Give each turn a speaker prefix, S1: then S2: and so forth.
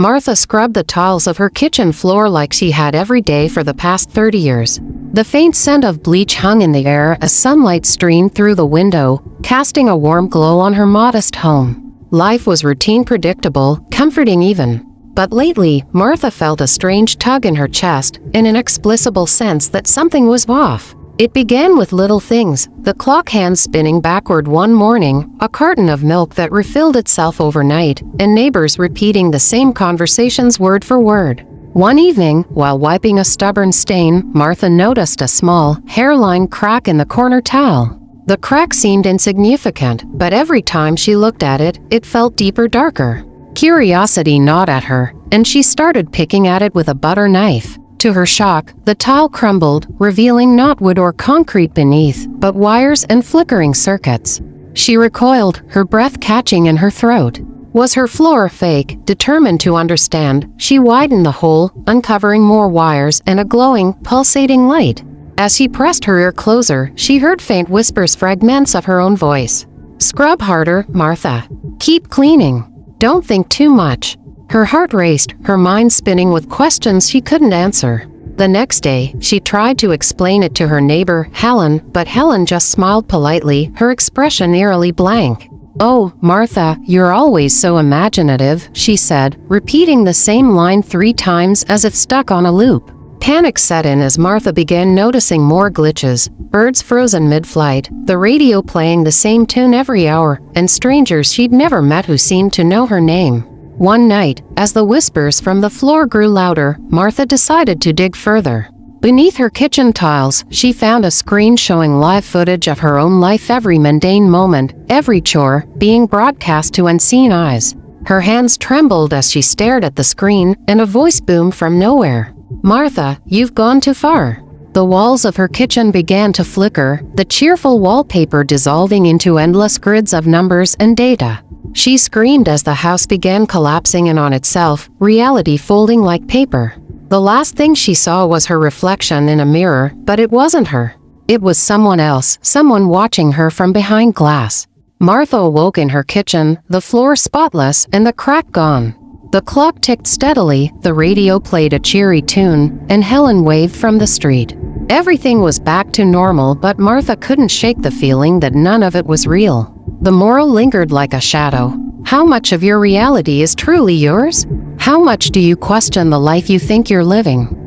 S1: Martha scrubbed the tiles of her kitchen floor like she had every day for the past 30 years. The faint scent of bleach hung in the air as sunlight streamed through the window, casting a warm glow on her modest home. Life was routine, predictable, comforting even. But lately, Martha felt a strange tug in her chest, an inexplicable sense that something was off. It began with little things, the clock hands spinning backward one morning, a carton of milk that refilled itself overnight, and neighbors repeating the same conversations word for word. One evening, while wiping a stubborn stain, Martha noticed a small, hairline crack in the corner towel. The crack seemed insignificant, but every time she looked at it, it felt deeper, darker. Curiosity gnawed at her, and she started picking at it with a butter knife. To her shock, the tile crumbled, revealing not wood or concrete beneath, but wires and flickering circuits. She recoiled, her breath catching in her throat. Was her floor fake? Determined to understand, she widened the hole, uncovering more wires and a glowing, pulsating light. As she pressed her ear closer, she heard faint whispers, fragments of her own voice. "Scrub harder, Martha. Keep cleaning. Don't think too much." Her heart raced, her mind spinning with questions she couldn't answer. The next day, she tried to explain it to her neighbor, Helen, but Helen just smiled politely, her expression eerily blank. "Oh, Martha, you're always so imaginative," she said, repeating the same line 3 times as if stuck on a loop. Panic set in as Martha began noticing more glitches, birds frozen mid-flight, the radio playing the same tune every hour, and strangers she'd never met who seemed to know her name. One night, as the whispers from the floor grew louder, Martha decided to dig further. Beneath her kitchen tiles, she found a screen showing live footage of her own life, every mundane moment, every chore, being broadcast to unseen eyes. Her hands trembled as she stared at the screen, and a voice boomed from nowhere. "Martha, you've gone too far." The walls of her kitchen began to flicker, the cheerful wallpaper dissolving into endless grids of numbers and data. She screamed as the house began collapsing in on itself, reality folding like paper. The last thing she saw was her reflection in a mirror, but it wasn't her. It was someone else, someone watching her from behind glass. Martha awoke in her kitchen, the floor spotless and the crack gone. The clock ticked steadily, the radio played a cheery tune, and Helen waved from the street. Everything was back to normal, but Martha couldn't shake the feeling that none of it was real. The moral lingered like a shadow. How much of your reality is truly yours? How much do you question the life you think you're living?